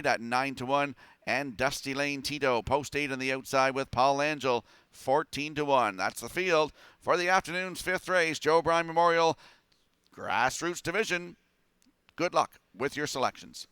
at 9-1, and Dusty Lane Tito, post 8 on the outside with Paul Angel, 14-1. That's the field for the afternoon's 5th race, Joe O'Brien Memorial Grassroots Division. Good luck with your selections.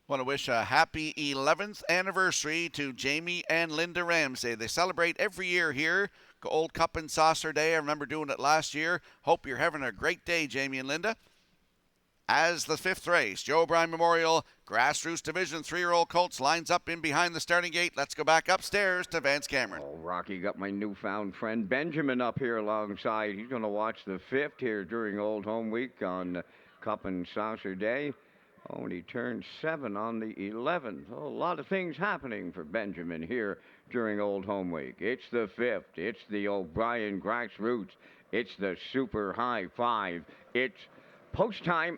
Want to wish a happy 11th anniversary to Jamie and Linda Ramsey. They celebrate every year here, Gold Cup and Saucer Day. I remember doing it last year. Hope you're having a great day, Jamie and Linda. As the 5th race, Joe O'Brien Memorial Grassroots Division 3-year-old Colts lines up in behind the starting gate. Let's go back upstairs to Vance Cameron. Oh, Rocky, got my newfound friend Benjamin up here alongside. He's going to watch the 5th here during Old Home Week on Cup and Saucer Day. Oh, and he turned 7 on the 11th. Oh, a lot of things happening for Benjamin here during Old Home Week. It's the 5th. It's the O'Brien Grassroots. It's the Super High 5. It's post time.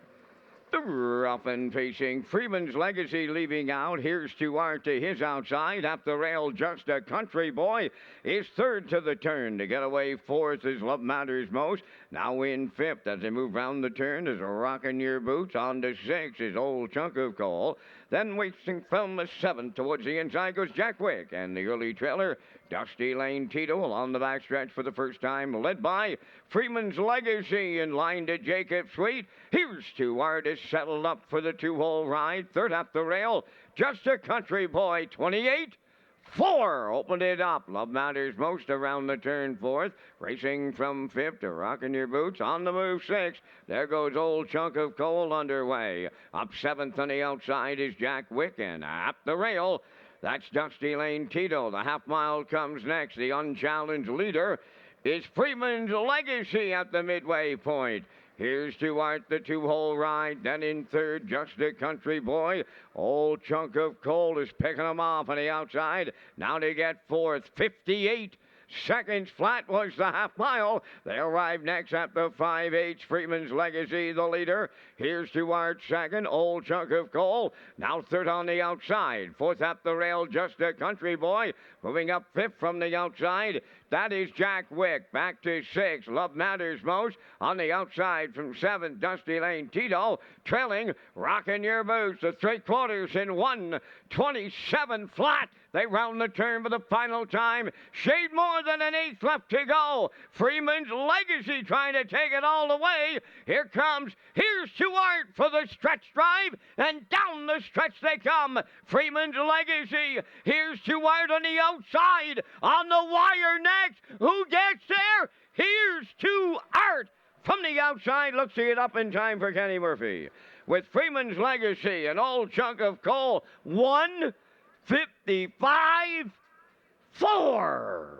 The rough and facing Freeman's Legacy leaving out. Here's Stuart to his outside. Up the rail, Just a Country Boy is 3rd to the turn. To get away 4th is Love Matters Most. Now in 5th as they move round the turn is Rockin' Your Boots. On to 6 is Old Chunk of Coal. Then waiting from the 7th towards the inside goes Jack Wick. And the early trailer, Dusty Lane Tito along the backstretch for the first time, led by Freeman's Legacy in line to Jacob Sweet. Here's Stuart is settled up for the 2-hole ride. 3rd up the rail, Just a Country Boy, 28-4. Opened it up. Love Matters Most around the turn 4th. Racing from 5th to Rockin' Your Boots. On the move 6th. There goes Old Chunk of Coal underway. Up 7th on the outside is Jack Wick. And up the rail, that's Dusty Lane Tito. The half mile comes next. The unchallenged leader is Freeman's Legacy at the midway point. Here's Stuart, the 2-hole ride. Then in 3rd, Just a Country Boy. Old Chunk of Coal is picking him off on the outside. Now to get 4th, 58 seconds flat was the half mile. They arrive next at the 5-8. Freeman's Legacy, the leader. Here's Stuart 2nd, Old Chunk of Coal. Now 3rd on the outside. 4th up the rail, Just a Country Boy. Moving up 5th from the outside. That is Jack Wick. Back to 6. Love Matters Most. On the outside from 7. Dusty Lane Tito. Trailing. Rockin' Your Boots. The 3/4 in 1:27 flat. They round the turn for the final time. Shade more than an 1/8 left to go. Freeman's Legacy trying to take it all the way. Here comes. Here's Stuart for the stretch drive. And down the stretch they come. Freeman's Legacy. Here's Stuart on the outside. On the wire next. Who gets there? Here's Stuart from the outside. Looks to get up in time for Kenny Murphy. With Freeman's Legacy, an Old Chunk of Coal. 1:55.4.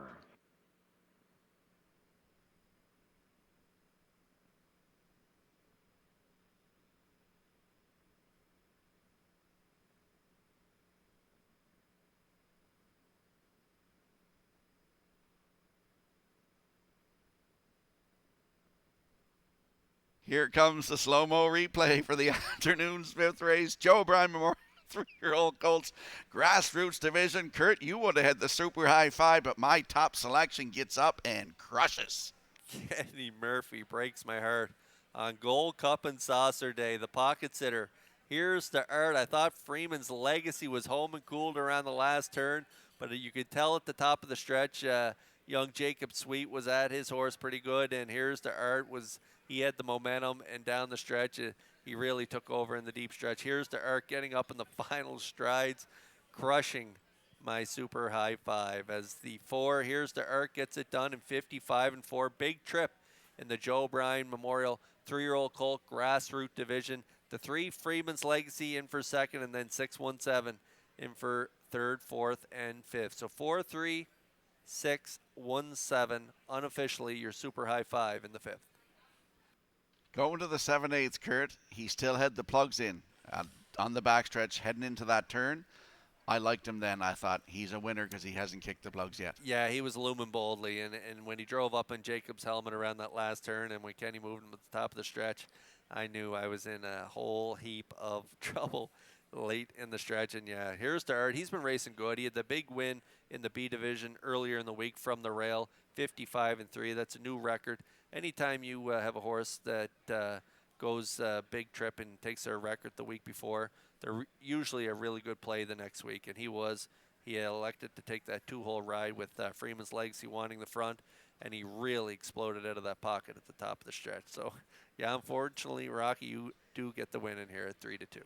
Here comes the slow-mo replay for the afternoon's 5th race. Joe O'Brien Memorial 3-year-old Colts Grassroots Division. Kurt, you would have had the Super High 5, but my top selection gets up and crushes. Kenny Murphy breaks my heart. On Gold Cup and Saucer Day, the pocket sitter. Here's the art. I thought Freeman's Legacy was home and cooled around the last turn, but you could tell at the top of the stretch, young Jacob Sweet was at his horse pretty good, and Here's the art he had the momentum, and down the stretch, he really took over in the deep stretch. Here's the art getting up in the final strides, crushing my super high five. As the 4, Here's the Arc, gets it done in 55-4. Big trip in the Joe O'Brien Memorial 3-year-old colt grassroots division. The 3, Freeman's Legacy, in for second, and then 617 in for third, fourth, and fifth. So 4, 3, 6, 1, 7, unofficially your super high five in the fifth. Going to the 7/8, Kurt, he still had the plugs in on the backstretch heading into that turn. I liked him then. I thought he's a winner because he hasn't kicked the plugs yet. Yeah, he was looming boldly, and when he drove up in Jacob's helmet around that last turn, and when Kenny moved him at the top of the stretch, I knew I was in a whole heap of trouble late in the stretch. And yeah, Here's the Art. He's been racing good. He had the big win in the B division earlier in the week from the rail, 55-3. That's a new record. Anytime you have a horse that goes big trip and takes their record the week before, they're usually a really good play the next week. And he elected to take that 2-hole ride with Freeman's Legacy wanting the front, and he really exploded out of that pocket at the top of the stretch. So, yeah, unfortunately, Rocky, you do get the win in here at 3-2.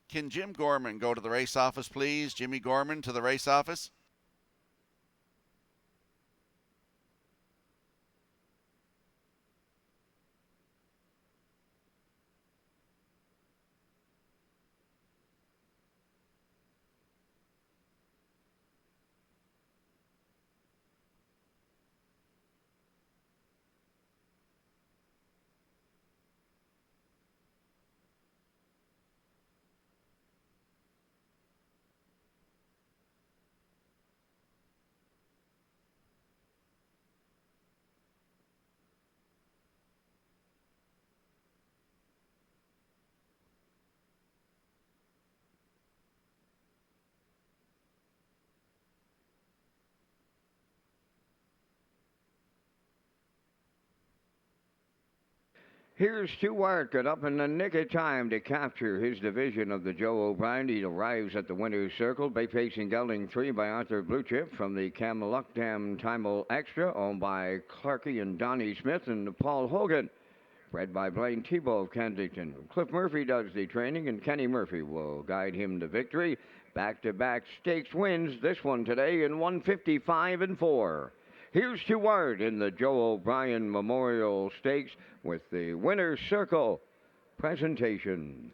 Can Jim Gorman go to the race office, please? Jimmy Gorman to the race office. Here's Stewart, got up in the nick of time to capture his division of the Joe O'Brien. He arrives at the winner's circle, bay-facing gelding 3 by Arthur Blue Chip from the Cameluckdam Timel Extra, owned by Clarkey and Donnie Smith and Paul Hogan. Bred by Blaine Tebow of Kensington. Cliff Murphy does the training, and Kenny Murphy will guide him to victory. Back-to-back stakes wins, this one today in 155-4. Here's Stewart in the Joe O'Brien Memorial Stakes with the Winner's Circle presentation.